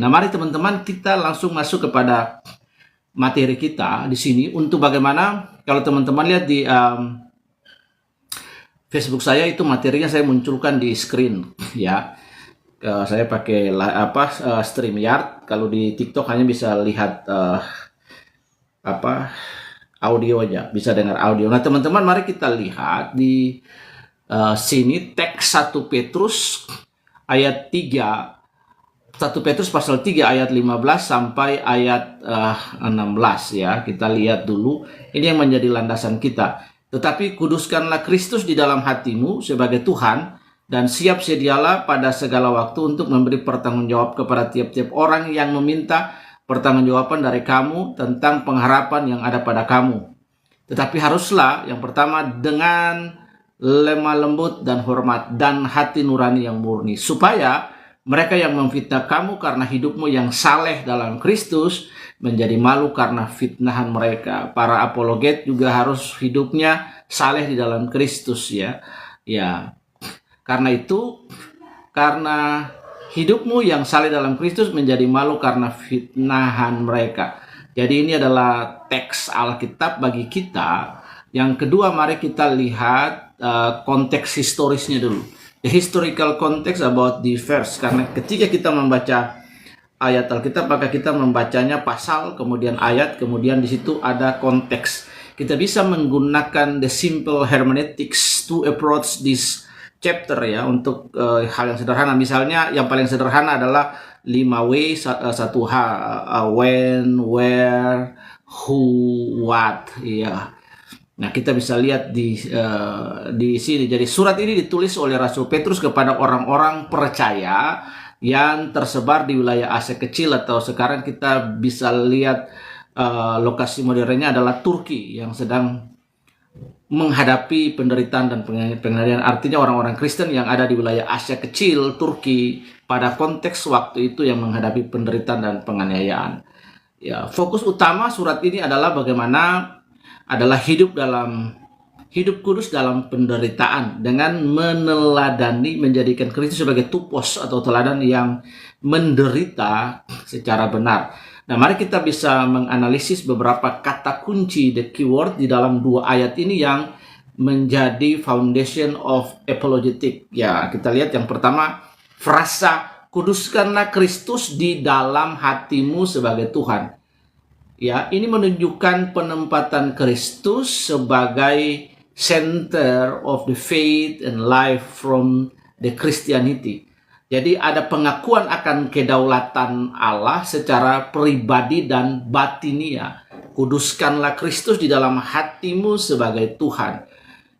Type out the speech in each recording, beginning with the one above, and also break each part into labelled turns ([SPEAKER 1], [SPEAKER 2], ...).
[SPEAKER 1] Nah, mari teman-teman kita langsung masuk kepada materi kita di sini untuk bagaimana kalau teman-teman lihat di Facebook saya itu materinya saya munculkan di screen ya. Saya pakai StreamYard. Kalau di TikTok hanya bisa lihat audio aja, bisa dengar audio. Nah, teman-teman mari kita lihat di sini teks 1 Petrus ayat 3, 1 Petrus pasal 3 ayat 15 sampai ayat 16 ya. Kita lihat dulu. Ini yang menjadi landasan kita. Tetapi kuduskanlah Kristus di dalam hatimu sebagai Tuhan, dan siap sedialah pada segala waktu untuk memberi pertanggungjawab kepada tiap-tiap orang yang meminta pertanggungjawaban dari kamu tentang pengharapan yang ada pada kamu. Tetapi haruslah yang pertama dengan lemah lembut dan hormat dan hati nurani yang murni, supaya mereka yang memfitnah kamu karena hidupmu yang saleh dalam Kristus menjadi malu karena fitnahan mereka. Para apologet juga harus hidupnya saleh di dalam Kristus ya. Karena itu, karena hidupmu yang saleh dalam Kristus menjadi malu karena fitnahan mereka. Jadi ini adalah teks Alkitab bagi kita. Yang kedua, mari kita lihat konteks historisnya dulu. The historical context about the verse. Karena ketika kita membaca ayat Alkitab, maka kita membacanya pasal, kemudian ayat, kemudian di situ ada konteks. Kita bisa menggunakan the simple hermeneutics to approach this chapter ya, untuk hal yang sederhana. Misalnya yang paling sederhana adalah 5W, 1H, when, where, who, what ya. Nah, kita bisa lihat di sini. Jadi surat ini ditulis oleh Rasul Petrus kepada orang-orang percaya yang tersebar di wilayah Asia Kecil, atau sekarang kita bisa lihat lokasi modernnya adalah Turki yang sedang menghadapi penderitaan dan penganiayaan. Artinya orang-orang Kristen yang ada di wilayah Asia Kecil, Turki, pada konteks waktu itu yang menghadapi penderitaan dan penganiayaan. Ya, fokus utama surat ini adalah bagaimana adalah hidup kudus dalam penderitaan dengan meneladani, menjadikan Kristus sebagai tupos atau teladan yang menderita secara benar. Nah, mari kita bisa menganalisis beberapa kata kunci, the keyword di dalam 2 ayat ini yang menjadi foundation of apologetic. Ya, kita lihat yang pertama, frasa kuduskanlah Kristus di dalam hatimu sebagai Tuhan. Ya, ini menunjukkan penempatan Kristus sebagai center of the faith and life from the Christianity. Jadi ada pengakuan akan kedaulatan Allah secara pribadi dan batinia. Kuduskanlah Kristus di dalam hatimu sebagai Tuhan.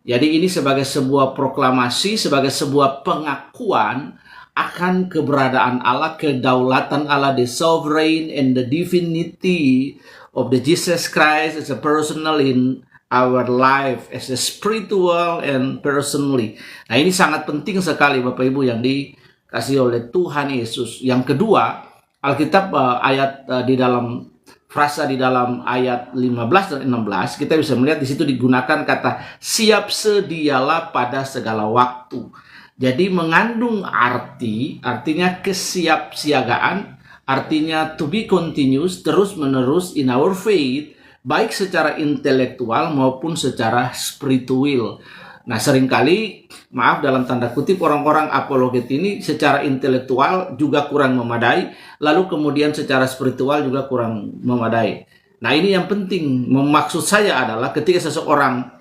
[SPEAKER 1] Jadi ini sebagai sebuah proklamasi, sebagai sebuah pengakuan akan keberadaan Allah, kedaulatan Allah, the sovereign and the divinity of the Jesus Christ as a personal in our life, as a spiritual and personally. Nah, ini sangat penting sekali Bapak Ibu yang dikasih oleh Tuhan Yesus. Yang kedua, Alkitab ayat di dalam frasa di dalam ayat 15 dan 16, kita bisa melihat di situ digunakan kata siap sedialah pada segala waktu. Jadi mengandung artinya kesiapsiagaan, artinya to be continuous, terus-menerus in our faith, baik secara intelektual maupun secara spiritual. Nah, seringkali, maaf dalam tanda kutip, orang-orang apologet ini secara intelektual juga kurang memadai, lalu kemudian secara spiritual juga kurang memadai. Nah, ini yang penting. Maksud saya adalah ketika seseorang,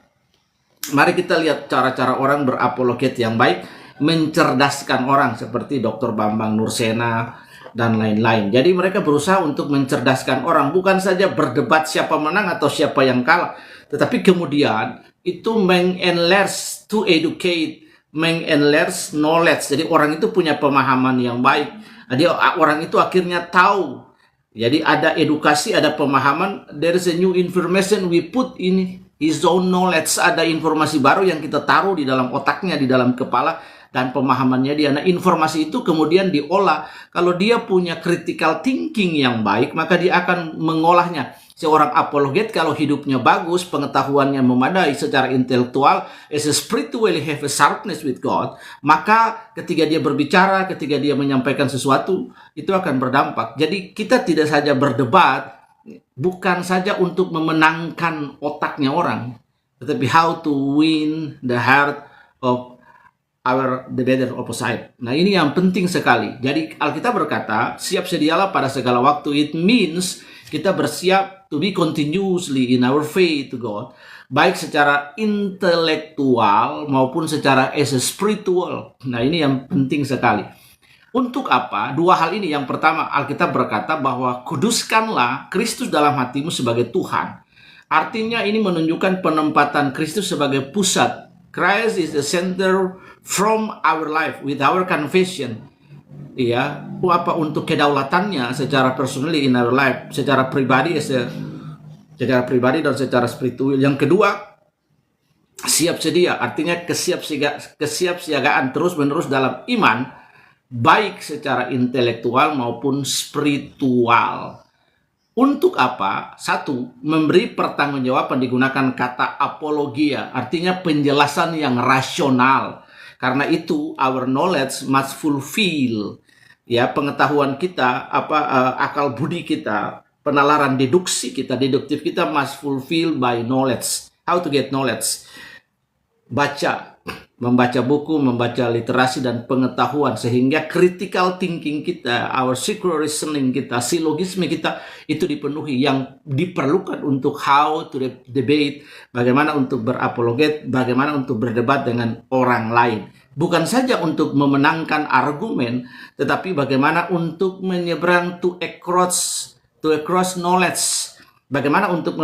[SPEAKER 1] mari kita lihat cara-cara orang berapologet yang baik, mencerdaskan orang seperti Dr. Bambang Nursena dan lain-lain. Jadi mereka berusaha untuk mencerdaskan orang, bukan saja berdebat siapa menang atau siapa yang kalah, tetapi kemudian itu mengenlarge, to educate, mengenlarge knowledge. Jadi orang itu punya pemahaman yang baik. Jadi orang itu akhirnya tahu. Jadi ada edukasi, ada pemahaman. There is a new information we put in his own knowledge. Ada informasi baru yang kita taruh di dalam otaknya, di dalam kepala. dan pemahamannya dia. Nah, informasi itu kemudian diolah. Kalau dia punya critical thinking yang baik, maka dia akan mengolahnya. Seorang apologet kalau hidupnya bagus, pengetahuannya memadai secara intelektual, as a spiritually have a sharpness with God, maka ketika dia berbicara, ketika dia menyampaikan sesuatu, itu akan berdampak. Jadi kita tidak saja berdebat, bukan saja untuk memenangkan otaknya orang, tetapi how to win the heart of the better opposite. Nah, ini yang penting sekali. Jadi Alkitab berkata, siap sedialah pada segala waktu. It means kita bersiap to be continuously in our faith to God, baik secara intelektual maupun secara as a spiritual. Nah, ini yang penting sekali. Untuk apa? Dua hal ini. Yang pertama, Alkitab berkata bahwa kuduskanlah Kristus dalam hatimu sebagai Tuhan. Artinya ini menunjukkan penempatan Kristus sebagai pusat. Christ is the center from our life with our confession. Ya, apa untuk kedaulatannya secara personally in our life, secara pribadi dan secara spiritual. Yang kedua, siap sedia, artinya kesiapsiagaan terus-menerus dalam iman, baik secara intelektual maupun spiritual. Untuk apa? Satu, memberi pertanggungjawaban, digunakan kata apologia, artinya penjelasan yang rasional. Karena itu our knowledge must fulfill, ya, pengetahuan kita, akal budi kita, penalaran deduktif kita must fulfill by knowledge. How to get knowledge? Membaca buku, membaca literasi dan pengetahuan, sehingga critical thinking kita, our circular reasoning kita, silogisme kita itu dipenuhi. Yang diperlukan untuk how to debate, bagaimana untuk berapologet, bagaimana untuk berdebat dengan orang lain. Bukan saja untuk memenangkan argumen, tetapi bagaimana untuk menyeberang to across knowledge. Bagaimana untuk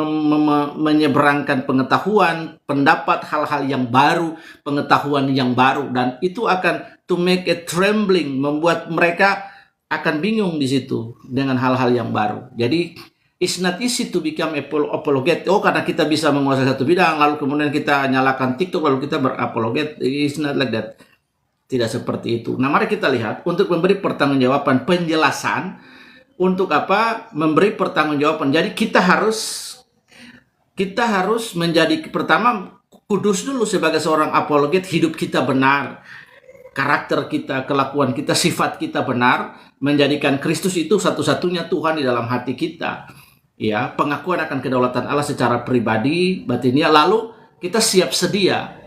[SPEAKER 1] menyeberangkan pengetahuan, pendapat, hal-hal yang baru, pengetahuan yang baru. Dan itu akan to make a trembling, membuat mereka akan bingung di situ dengan hal-hal yang baru. Jadi, it's not easy to become apologet. Oh, karena kita bisa menguasai satu bidang, lalu kemudian kita nyalakan TikTok, lalu kita berapologet. It's not like that. Tidak seperti itu. Nah, mari kita lihat untuk memberi pertanggungjawaban, penjelasan. Untuk apa? Memberi pertanggungjawaban. Jadi kita harus menjadi, pertama, kudus dulu sebagai seorang apologet. Hidup kita benar, karakter kita, kelakuan kita, sifat kita benar, menjadikan Kristus itu satu-satunya Tuhan di dalam hati kita. Ya, pengakuan akan kedaulatan Allah secara pribadi, batinnya. Lalu kita siap sedia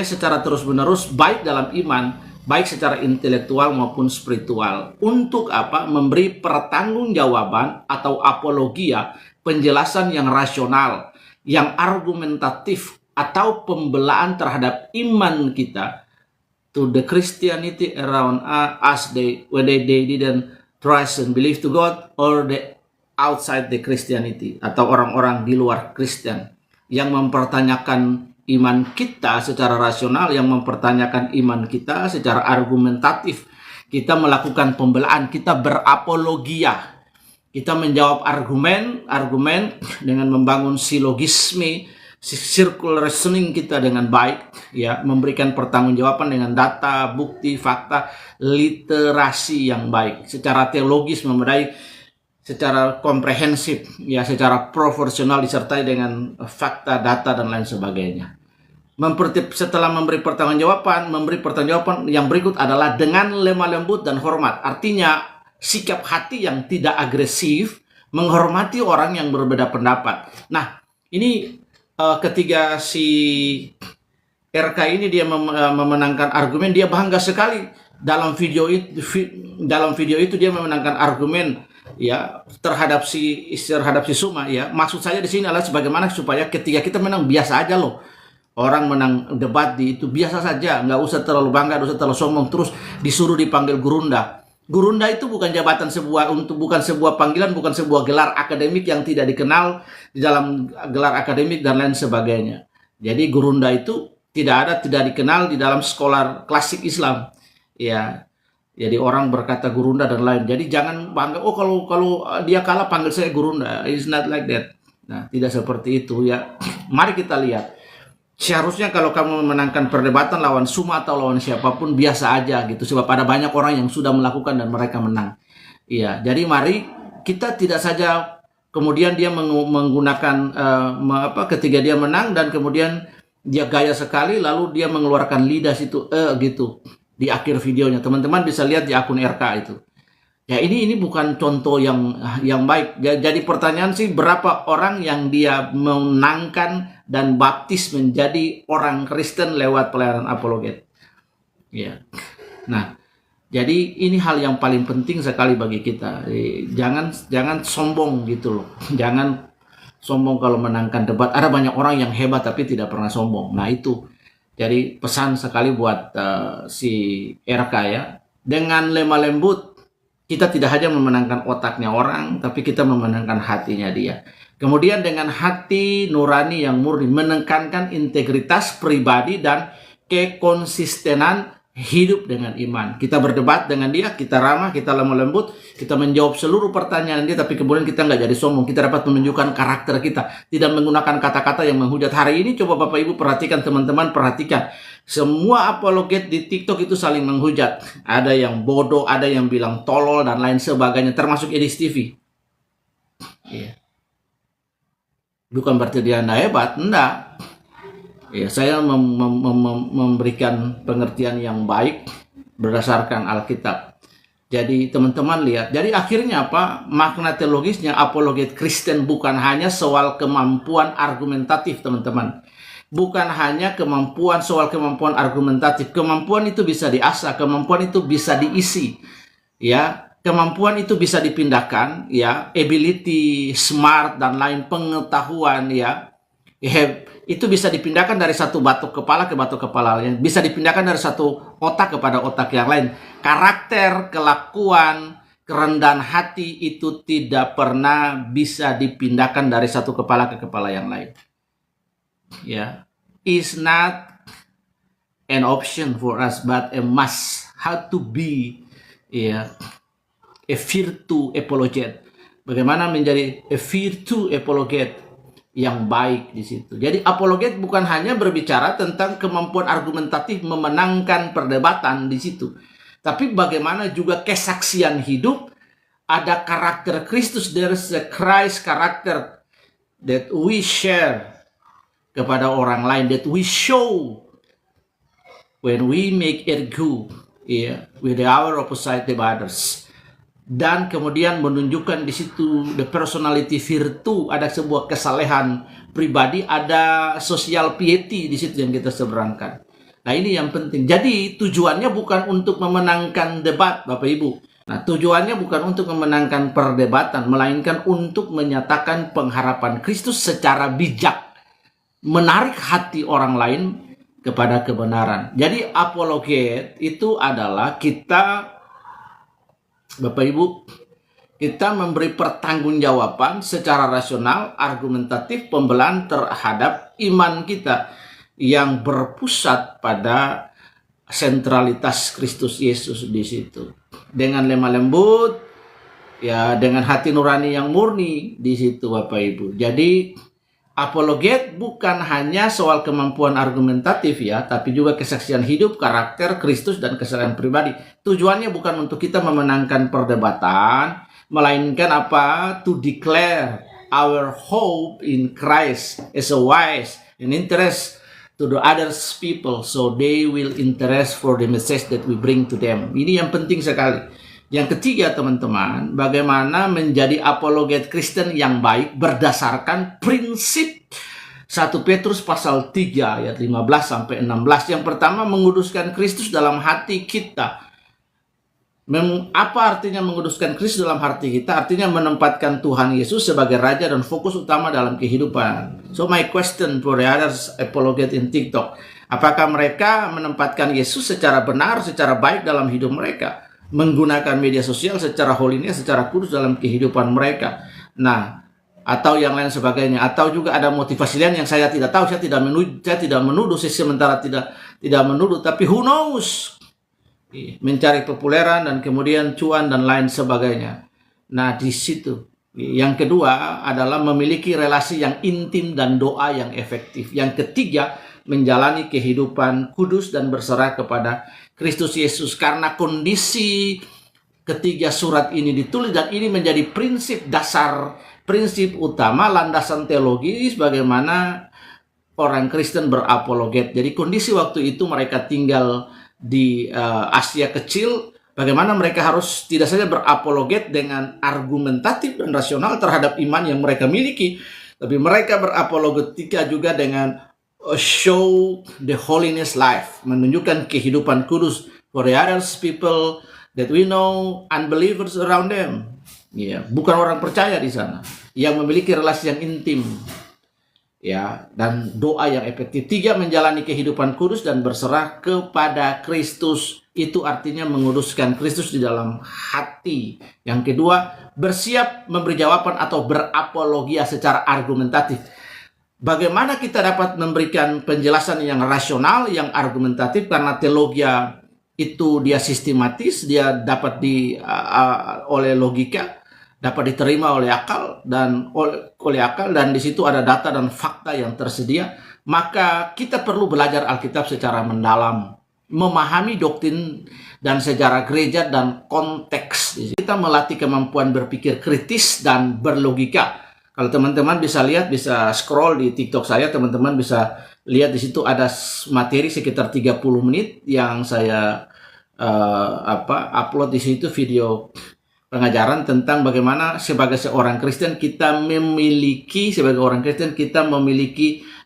[SPEAKER 1] secara terus-menerus, baik dalam iman, baik secara intelektual maupun spiritual. Untuk apa? Memberi pertanggungjawaban atau apologia, penjelasan yang rasional, yang argumentatif, atau pembelaan terhadap iman kita to the Christianity around us, whether they didn't trust and believe to God, or the outside the Christianity, atau orang-orang di luar Kristen yang mempertanyakan iman kita secara rasional, yang mempertanyakan iman kita secara argumentatif. Kita melakukan pembelaan, kita berapologia. Kita menjawab argumen dengan membangun silogisme, circular reasoning kita dengan baik, ya, memberikan pertanggungjawaban dengan data, bukti, fakta, literasi yang baik, secara teologis memadai, secara komprehensif, ya, secara proporsional, disertai dengan fakta, data, dan lain sebagainya. Setelah memberi pertanggungjawaban yang berikut adalah dengan lemah lembut dan hormat. Artinya sikap hati yang tidak agresif, menghormati orang yang berbeda pendapat. Nah, ini ketika si RK ini dia memenangkan argumen, dia bangga sekali. Dalam video itu dia memenangkan argumen, ya, terhadap si Suma, ya. Maksud saya di sini adalah sebagaimana supaya ketika kita menang biasa aja loh. Orang menang debat itu biasa saja, nggak usah terlalu bangga, nggak usah terlalu sombong, terus disuruh dipanggil gurunda. Gurunda itu bukan jabatan bukan sebuah panggilan, bukan sebuah gelar akademik yang tidak dikenal di dalam gelar akademik dan lain sebagainya. Jadi gurunda itu tidak dikenal di dalam sekolah klasik Islam. Ya. Jadi orang berkata gurunda dan lain. Jadi jangan bangga, oh kalau dia kalah panggil saya gurunda. It's not like that. Nah, tidak seperti itu, ya. Mari kita lihat. Seharusnya kalau kamu memenangkan perdebatan lawan Suma atau lawan siapapun biasa aja gitu, sebab ada banyak orang yang sudah melakukan dan mereka menang. Iya, jadi mari kita tidak saja kemudian dia menggunakan ketika dia menang dan kemudian dia gaya sekali lalu dia mengeluarkan lidah situ gitu di akhir videonya. Teman-teman bisa lihat di akun RK itu. Ya ini bukan contoh yang baik. Jadi pertanyaan sih, berapa orang yang dia menangkan dan baptis menjadi orang Kristen lewat pelayanan apologet? Ya. Nah, jadi ini hal yang paling penting sekali bagi kita. Jangan sombong gitu loh. Jangan sombong kalau menangkan debat. Ada banyak orang yang hebat tapi tidak pernah sombong. Nah itu. Jadi pesan sekali buat si RK ya. Dengan lemah lembut, kita tidak hanya memenangkan otaknya orang, tapi kita memenangkan hatinya dia. Kemudian dengan hati nurani yang murni, menekankan integritas pribadi dan kekonsistenan hidup dengan iman. Kita berdebat dengan dia, kita ramah, kita lemah lembut, kita menjawab seluruh pertanyaan dia, tapi kemudian kita nggak jadi sombong. Kita dapat menunjukkan karakter kita, tidak menggunakan kata-kata yang menghujat. Hari ini coba Bapak Ibu perhatikan, teman-teman perhatikan. Semua apologet di TikTok itu saling menghujat. Ada yang bodoh, ada yang bilang tolol, dan lain sebagainya, termasuk Edis TV. Iya. Bukan berarti dia anda hebat, enggak. Ya, saya memberikan pengertian yang baik berdasarkan Alkitab. Jadi teman-teman lihat, jadi akhirnya apa? Makna teologisnya apologet Kristen bukan hanya soal kemampuan argumentatif, teman-teman. Bukan hanya soal kemampuan argumentatif. Kemampuan itu bisa diasah, kemampuan itu bisa diisi. Ya, kemampuan itu bisa dipindahkan, ya, ability, smart dan lain, pengetahuan, ya. Itu bisa dipindahkan dari satu batuk kepala ke batuk kepala lain, bisa dipindahkan dari satu otak kepada otak yang lain. Karakter, kelakuan, kerendahan hati itu tidak pernah bisa dipindahkan dari satu kepala ke kepala yang lain. Ya, is not an option for us, but a must. How to be, ya, a virtue apologet. Bagaimana menjadi a virtue apologet yang baik di situ. Jadi apologet bukan hanya berbicara tentang kemampuan argumentatif memenangkan perdebatan di situ, tapi bagaimana juga kesaksian hidup, ada karakter Kristus, there is a Christ character that we share kepada orang lain, that we show when we make it good, yeah, with our opposite others. Dan kemudian menunjukkan di situ the personality virtue, ada sebuah kesalehan pribadi, ada social piety di situ yang kita seberangkan. Nah ini yang penting. Jadi tujuannya bukan untuk memenangkan debat, Bapak Ibu. Nah tujuannya bukan untuk memenangkan perdebatan, melainkan untuk menyatakan pengharapan Kristus secara bijak, menarik hati orang lain kepada kebenaran. Jadi apologet itu adalah kita, Bapak Ibu, kita memberi pertanggungjawaban secara rasional, argumentatif, pembelaan terhadap iman kita yang berpusat pada sentralitas Kristus Yesus di situ. Dengan lemah lembut, ya, dengan hati nurani yang murni di situ, Bapak Ibu. Jadi apologet bukan hanya soal kemampuan argumentatif, ya, tapi juga kesaksian hidup, karakter Kristus, dan kesalahan pribadi. Tujuannya bukan untuk kita memenangkan perdebatan, melainkan apa? To declare our hope in Christ as a wise and interest to the other people, so they will interest for the message that we bring to them. Ini yang penting sekali. Yang ketiga, teman-teman, bagaimana menjadi apologet Kristen yang baik berdasarkan prinsip 1 Petrus pasal 3 ayat 15 sampai 16. Yang pertama, menguduskan Kristus dalam hati kita. Apa artinya menguduskan Kristus dalam hati kita? Artinya menempatkan Tuhan Yesus sebagai Raja dan fokus utama dalam kehidupan. So my question for the others apologet in TikTok, apakah mereka menempatkan Yesus secara benar, secara baik dalam hidup mereka? Menggunakan media sosial secara holiness, secara kudus dalam kehidupan mereka. Nah, atau yang lain sebagainya, atau juga ada motivasi lain yang saya tidak tahu. Saya tidak menuduh, saya sementara tidak menuduh, tapi who knows, mencari populeran dan kemudian cuan dan lain sebagainya. Nah di situ. Yang kedua adalah memiliki relasi yang intim dan doa yang efektif. Yang ketiga, menjalani kehidupan kudus dan berserah kepada Kristus Yesus. Karena kondisi ketiga surat ini ditulis dan ini menjadi prinsip dasar, prinsip utama, landasan teologis bagaimana orang Kristen berapologet. Jadi kondisi waktu itu mereka tinggal di Asia Kecil, bagaimana mereka harus tidak saja berapologet dengan argumentatif dan rasional terhadap iman yang mereka miliki, tapi mereka berapologetika juga dengan show the holiness life, menunjukkan kehidupan kudus for the others people that we know, unbelievers around them. Ya, bukan orang percaya di sana yang memiliki relasi yang intim. Ya, dan doa yang efektif. 3, menjalani kehidupan kudus dan berserah kepada Kristus. Itu artinya menguduskan Kristus di dalam hati. Yang kedua, bersiap memberi jawaban atau berapologia secara argumentatif. Bagaimana kita dapat memberikan penjelasan yang rasional, yang argumentatif, karena teologia itu dia sistematis, dia dapat oleh logika, dapat diterima oleh akal dan di situ ada data dan fakta yang tersedia. Maka kita perlu belajar Alkitab secara mendalam, memahami doktrin dan sejarah gereja dan konteks. Kita melatih kemampuan berpikir kritis dan berlogika. Kalau teman-teman bisa lihat, bisa scroll di TikTok saya, teman-teman bisa lihat di situ ada materi sekitar 30 menit yang saya upload di situ, video pengajaran tentang bagaimana sebagai seorang Kristen kita memiliki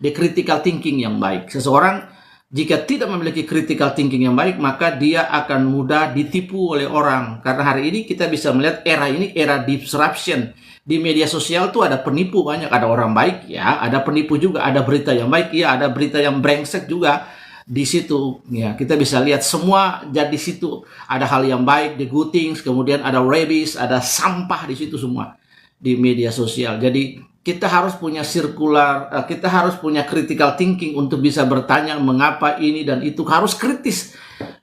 [SPEAKER 1] the critical thinking yang baik. Seseorang jika tidak memiliki critical thinking yang baik, maka dia akan mudah ditipu oleh orang. Karena hari ini kita bisa melihat era ini era disruption. Di media sosial tuh ada penipu banyak, ada orang baik ya, ada penipu juga, ada berita yang baik ya, ada berita yang brengsek juga. Di situ ya kita bisa lihat semua jadi situ ada hal yang baik, the good things, kemudian ada rabies, ada sampah di situ semua di media sosial. Jadi kita harus punya kita harus punya critical thinking untuk bisa bertanya mengapa ini dan itu, harus kritis.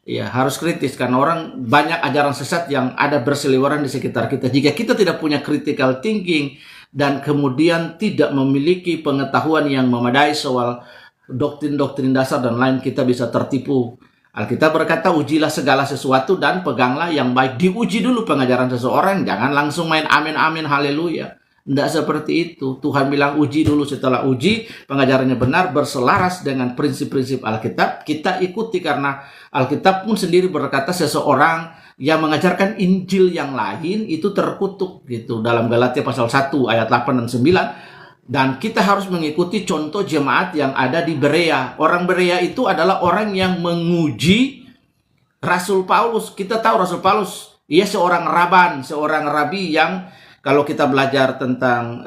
[SPEAKER 1] Ya, harus kritis karena orang banyak ajaran sesat yang ada berseliweran di sekitar kita. Jika kita tidak punya critical thinking dan kemudian tidak memiliki pengetahuan yang memadai soal doktrin-doktrin dasar dan lain, kita bisa tertipu. Alkitab berkata, ujilah segala sesuatu dan peganglah yang baik. Diuji dulu pengajaran seseorang, jangan langsung main amin-amin haleluya. Tidak seperti itu. Tuhan bilang uji dulu, setelah uji pengajarannya benar, berselaras dengan prinsip-prinsip Alkitab, kita ikuti. Karena Alkitab pun sendiri berkata seseorang yang mengajarkan Injil yang lain itu terkutuk gitu. Dalam Galatia pasal 1 ayat 8 dan 9. Dan kita harus mengikuti contoh jemaat yang ada di Berea. Orang Berea itu adalah orang yang menguji Rasul Paulus. Kita tahu Rasul Paulus, ia seorang rabi yang kalau kita belajar tentang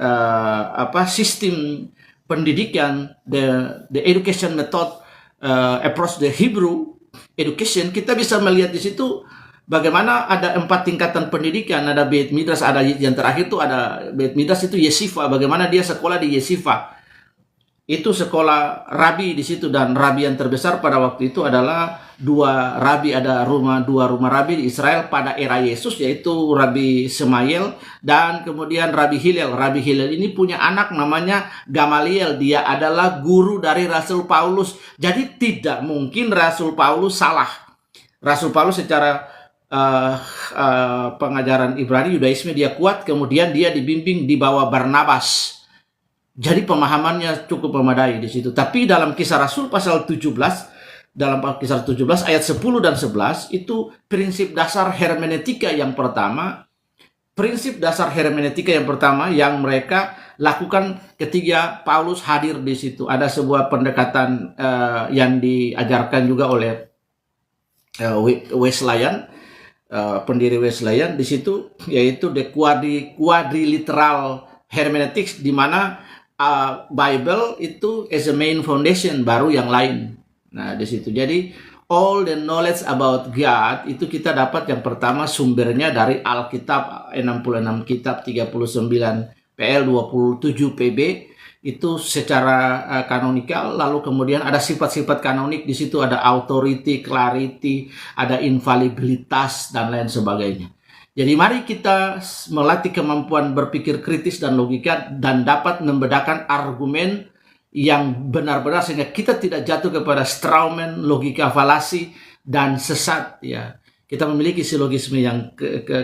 [SPEAKER 1] sistem pendidikan, the education method approach the Hebrew education, kita bisa melihat di situ bagaimana ada 4 tingkatan pendidikan. Ada Beit Midrash, ada yang terakhir itu ada Beit Midrash itu Yeshiva. Bagaimana dia sekolah di Yeshiva. Itu sekolah rabi di situ, dan rabi yang terbesar pada waktu itu adalah 2 rabi, ada 2 rumah rabi di Israel pada era Yesus, yaitu Rabi Semael dan kemudian Rabi Hillel. Rabi Hillel ini punya anak namanya Gamaliel, dia adalah guru dari Rasul Paulus. Jadi tidak mungkin Rasul Paulus salah. Rasul Paulus secara pengajaran Ibrani Yudaisme dia kuat, kemudian dia dibimbing di bawah Barnabas. Jadi pemahamannya cukup memadai di situ. Tapi dalam Kisah Rasul pasal 17, dalam Kisah 17 ayat 10 dan 11 itu prinsip dasar hermeneutika yang pertama. Prinsip dasar hermeneutika yang pertama yang mereka lakukan ketika Paulus hadir di situ. Ada sebuah pendekatan yang diajarkan juga oleh Wesleyan, pendiri Wesleyan di situ, yaitu the quadrilateral hermeneutics, di mana Bible itu as a main foundation, baru yang lain. Nah, di situ. Jadi all the knowledge about God itu kita dapat yang pertama sumbernya dari Alkitab, 66 kitab, 39 PL, 27 PB itu secara kanonikal. Lalu kemudian ada sifat-sifat kanonik di situ, ada authority, clarity, ada infalibilitas dan lain sebagainya. Jadi mari kita melatih kemampuan berpikir kritis dan logika dan dapat membedakan argumen yang benar-benar sehingga kita tidak jatuh kepada strawman, logika falasi dan sesat ya. Kita memiliki silogisme yang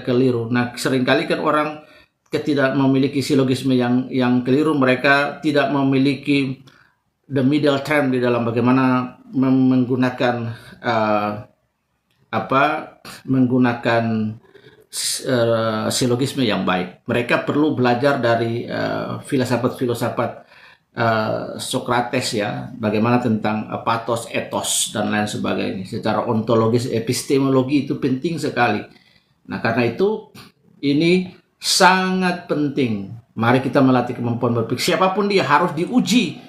[SPEAKER 1] keliru. Nah, seringkali kan orang tidak memiliki silogisme yang keliru, mereka tidak memiliki the middle term di dalam bagaimana menggunakan menggunakan silogisme yang baik. Mereka perlu belajar dari filsafat-filsafat Socrates ya, bagaimana tentang pathos, ethos dan lain sebagainya. Secara ontologis, epistemologi itu penting sekali. Nah, karena itu ini sangat penting. Mari kita melatih kemampuan berpikir. Siapapun dia harus diuji.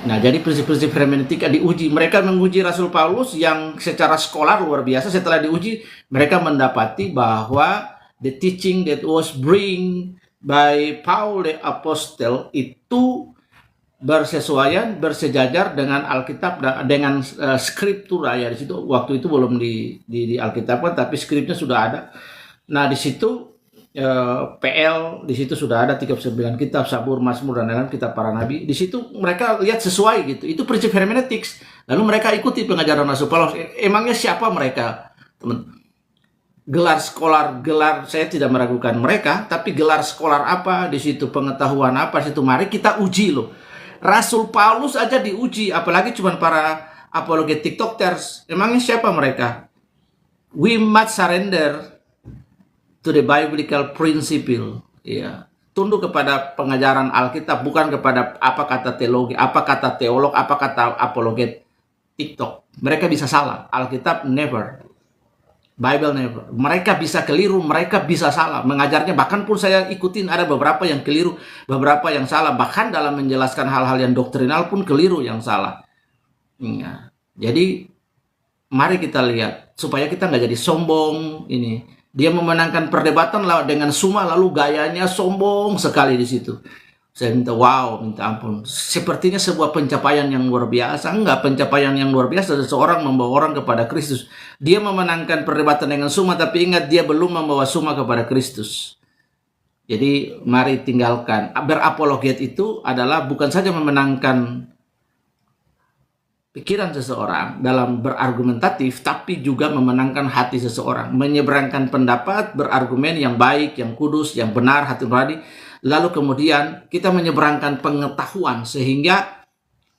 [SPEAKER 1] Nah, jadi prinsip-prinsip hermeneutika diuji. Mereka menguji Rasul Paulus yang secara sekolah luar biasa. Setelah diuji, mereka mendapati bahwa the teaching that was bring by Paul the Apostle itu bersesuaian, bersejajar dengan Alkitab, dengan skriptura ya. Di situ waktu itu belum di Alkitab kan, tapi skripnya sudah ada. Nah, di situ PL di situ sudah ada 39 kitab, Sabur, Mazmur dan lain-lain, kitab para nabi. Di situ mereka lihat sesuai gitu. Itu prinsip hermeneutiks. Lalu mereka ikuti pengajaran Rasul Paulus. Emangnya siapa mereka, teman? Gelar sekolah, saya tidak meragukan mereka, tapi gelar sekolah apa di situ, pengetahuan apa di situ, mari kita uji loh. Rasul Paulus aja diuji, apalagi cuma para apologet tiktokers. Emangnya siapa mereka? We must surrender to the biblical principle. Ya, tunduk kepada pengajaran Alkitab, bukan kepada apa kata teologi, apa kata teolog, apa kata apologet TikTok. Mereka bisa salah. Alkitab never. Bible never. Mereka bisa keliru, mereka bisa salah mengajarnya. Bahkan pun saya ikutin ada beberapa yang keliru, beberapa yang salah. Bahkan dalam menjelaskan hal-hal yang doktrinal pun keliru, yang salah. Ya. Jadi mari kita lihat supaya kita nggak jadi sombong. Ini dia memenangkan perdebatan dengan Suma, lalu gayanya sombong sekali di situ. Saya minta ampun. Sepertinya sebuah pencapaian yang luar biasa. Enggak, pencapaian yang luar biasa seseorang membawa orang kepada Kristus. Dia memenangkan perdebatan dengan Suma, tapi ingat dia belum membawa Suma kepada Kristus. Jadi mari tinggalkan. Berapologet itu adalah bukan saja memenangkan pikiran seseorang dalam berargumentatif, tapi juga memenangkan hati seseorang. Menyeberangkan pendapat, berargumen yang baik, yang kudus, yang benar, hati nurani. Lalu kemudian kita menyeberangkan pengetahuan sehingga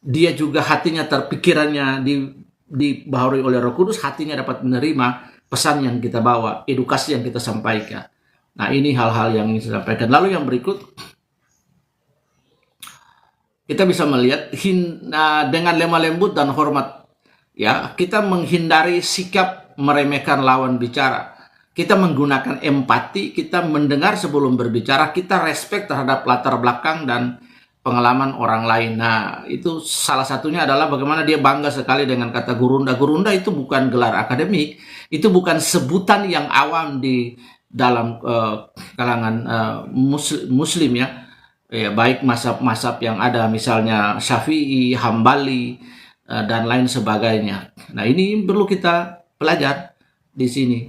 [SPEAKER 1] dia juga hatinya terpikirannya dibaharui oleh Roh Kudus, hatinya dapat menerima pesan yang kita bawa, edukasi yang kita sampaikan. Nah, ini hal-hal yang ingin saya sampaikan. Lalu yang berikut, kita bisa melihat dengan lemah lembut dan hormat ya, kita menghindari sikap meremehkan lawan bicara. Kita menggunakan empati, kita mendengar sebelum berbicara, kita respect terhadap latar belakang dan pengalaman orang lain. Nah, itu salah satunya adalah bagaimana dia bangga sekali dengan kata gurunda. Gurunda itu bukan gelar akademik, itu bukan sebutan yang awam di dalam kalangan muslim ya. Ya, baik mazhab-mazhab yang ada, misalnya Syafi'i, Hambali, dan lain sebagainya. Nah, ini perlu kita pelajari di sini.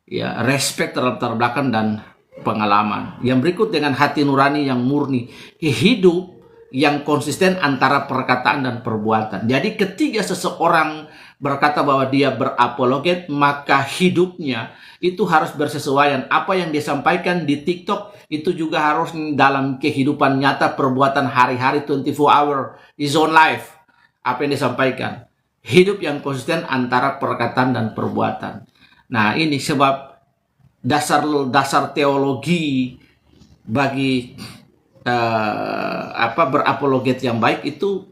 [SPEAKER 1] Ya, respect terhadap latar belakang dan pengalaman. Yang berikut, dengan hati nurani yang murni, hidup yang konsisten antara perkataan dan perbuatan. Jadi ketika seseorang berkata bahwa dia berapologet, maka hidupnya itu harus bersesuaian. Apa yang dia sampaikan di TikTok itu juga harus dalam kehidupan nyata, perbuatan hari-hari, 24 hour, his own life. Apa yang disampaikan, hidup yang konsisten antara perkataan dan perbuatan. Nah, ini sebab dasar teologi bagi berapologet yang baik itu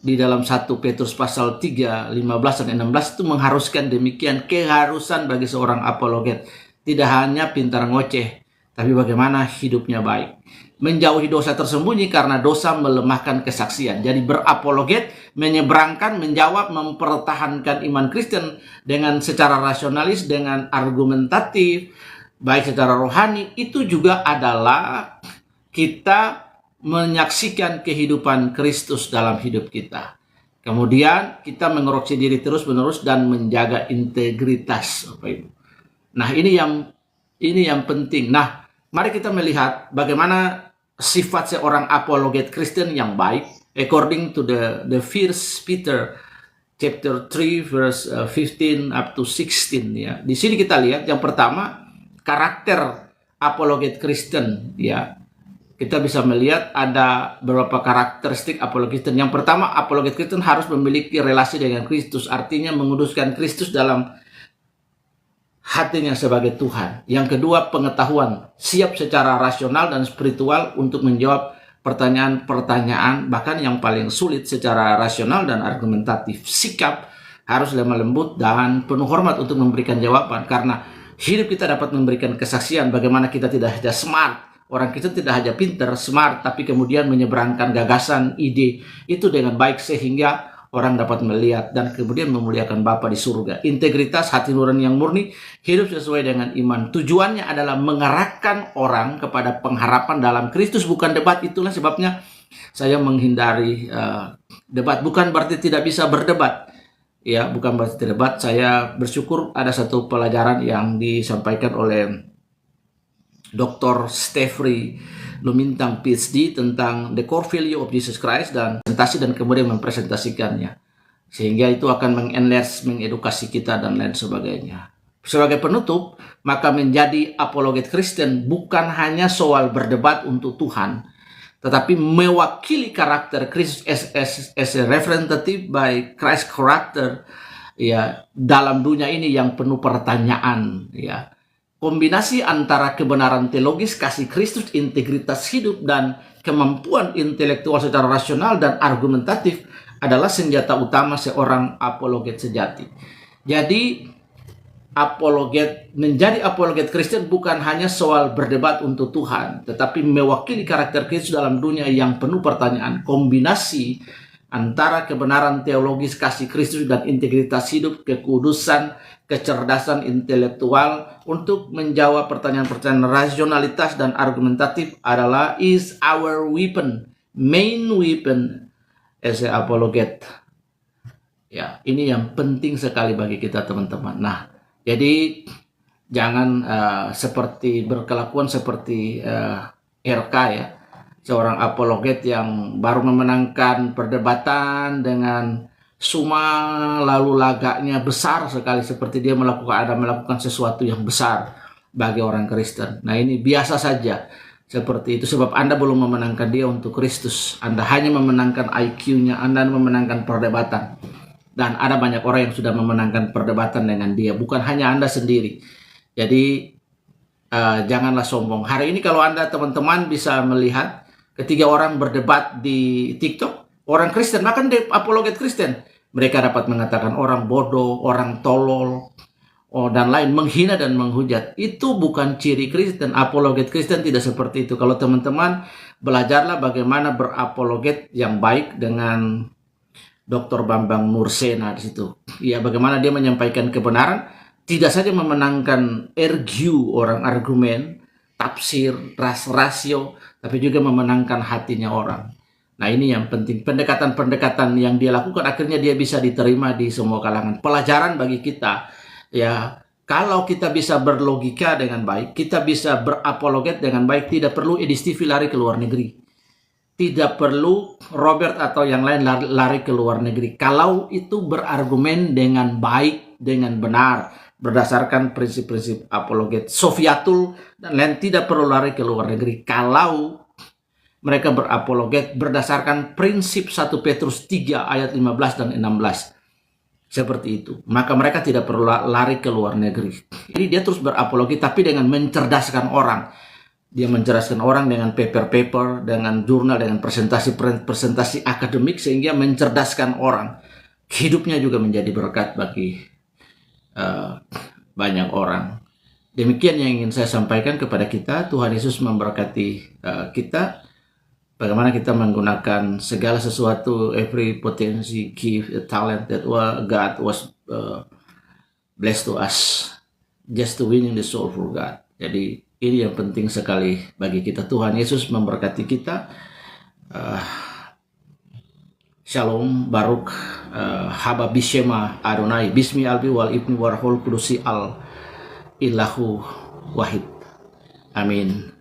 [SPEAKER 1] di dalam 1 Petrus pasal 3, 15 dan 16 itu mengharuskan demikian, keharusan bagi seorang apologet. Tidak hanya pintar ngoceh, tapi bagaimana hidupnya baik. Menjauhi dosa tersembunyi karena dosa melemahkan kesaksian. Jadi berapologet, menyeberangkan, menjawab, mempertahankan iman Kristen dengan secara rasionalis, dengan argumentatif, baik secara rohani, itu juga adalah kita menyaksikan kehidupan Kristus dalam hidup kita. Kemudian kita mengoreksi diri terus-menerus dan menjaga integritas, Bapak Ibu. Nah, ini yang penting. Nah, mari kita melihat bagaimana sifat seorang apologet Kristen yang baik. according to the First Peter chapter 3 verse 15 up to 16 ya. Di sini kita lihat yang pertama karakter apologet Kristen ya. Kita bisa melihat ada beberapa karakteristik apologet Kristen. Yang pertama, apologet Kristen harus memiliki relasi dengan Kristus, artinya menguduskan Kristus dalam hatinya sebagai Tuhan. Yang kedua, pengetahuan, siap secara rasional dan spiritual untuk menjawab pertanyaan-pertanyaan, bahkan yang paling sulit secara rasional dan argumentatif. Sikap harus lemah lembut dan penuh hormat untuk memberikan jawaban, karena hidup kita dapat memberikan kesaksian bagaimana kita tidak hanya smart. Orang Kristen tidak hanya pintar, smart, tapi kemudian menyeberangkan gagasan, ide itu dengan baik sehingga orang dapat melihat dan kemudian memuliakan Bapa di surga. Integritas, hati nurani yang murni, hidup sesuai dengan iman. Tujuannya adalah mengarahkan orang kepada pengharapan dalam Kristus, bukan debat. Itulah sebabnya saya menghindari debat. Bukan berarti tidak bisa berdebat. Ya, bukan berarti tidak debat. Saya bersyukur ada satu pelajaran yang disampaikan oleh Dr. Steffrey Lumintang PhD tentang the core value of Jesus Christ dan presentasi dan kemudian mempresentasikannya, sehingga itu akan mengenlarge, mengedukasi kita dan lain sebagainya. Sebagai penutup, maka menjadi apologet Kristen bukan hanya soal berdebat untuk Tuhan, tetapi mewakili karakter Kristus as a representative by Christ character ya dalam dunia ini yang penuh pertanyaan ya. Kombinasi antara kebenaran teologis, kasih Kristus, integritas hidup, dan kemampuan intelektual secara rasional dan argumentatif adalah senjata utama seorang apologet sejati. Jadi, menjadi apologet Kristen bukan hanya soal berdebat untuk Tuhan, tetapi mewakili karakter Kristus dalam dunia yang penuh pertanyaan. Kombinasi antara kebenaran teologis, kasih Kristus, dan integritas hidup, kekudusan, kecerdasan intelektual untuk menjawab pertanyaan-pertanyaan rasionalitas dan argumentatif adalah is our weapon, main weapon as a apologet. Ya, ini yang penting sekali bagi kita teman-teman. Nah, jadi jangan seperti berkelakuan seperti RK ya, seorang apologet yang baru memenangkan perdebatan dengan suma lalu lagaknya besar sekali, seperti dia melakukan sesuatu yang besar bagi orang Kristen. Nah, ini biasa saja seperti itu, sebab Anda belum memenangkan dia untuk Kristus. Anda hanya memenangkan IQ-nya, Anda memenangkan perdebatan. Dan ada banyak orang yang sudah memenangkan perdebatan dengan dia, bukan hanya Anda sendiri. Jadi janganlah sombong. Hari ini kalau Anda teman-teman bisa melihat ketika orang berdebat di TikTok, orang Kristen, bahkan apologet Kristen, mereka dapat mengatakan orang bodoh, orang tolol, dan lain, menghina dan menghujat. Itu bukan ciri Kristen. Apologet Kristen tidak seperti itu. Kalau teman-teman belajarlah bagaimana berapologet yang baik dengan Dr. Bambang Nursena di situ. Ya, bagaimana dia menyampaikan kebenaran, tidak saja memenangkan orang argumen, tafsir, rasio, tapi juga memenangkan hatinya orang. Nah, ini yang penting. Pendekatan-pendekatan yang dia lakukan akhirnya dia bisa diterima di semua kalangan. Pelajaran bagi kita, ya, kalau kita bisa berlogika dengan baik, kita bisa berapologet dengan baik, tidak perlu Edi Stevie lari ke luar negeri. Tidak perlu Robert atau yang lain lari ke luar negeri. Kalau itu berargumen dengan baik, dengan benar, berdasarkan prinsip-prinsip apologet, Sofiatul dan lain, tidak perlu lari ke luar negeri. Kalau mereka berapologet berdasarkan prinsip 1 Petrus 3 ayat 15 dan 16. Seperti itu. Maka mereka tidak perlu lari ke luar negeri. Jadi dia terus berapologet tapi dengan mencerdaskan orang. Dia mencerdaskan orang dengan paper-paper, dengan jurnal, dengan presentasi akademik, sehingga mencerdaskan orang. Hidupnya juga menjadi berkat bagi banyak orang. Demikian yang ingin saya sampaikan kepada kita. Tuhan Yesus memberkati kita. Bagaimana kita menggunakan segala sesuatu, every potensi, gift, talent that God was blessed to us, just to winning the soul for God. Jadi ini yang penting sekali bagi kita. Tuhan Yesus memberkati kita. Shalom, Baruch, Haba Bishema Adonai, Bismi Albi wal Ibni Warhol Kudusi Al Ilahu Wahid. Amin.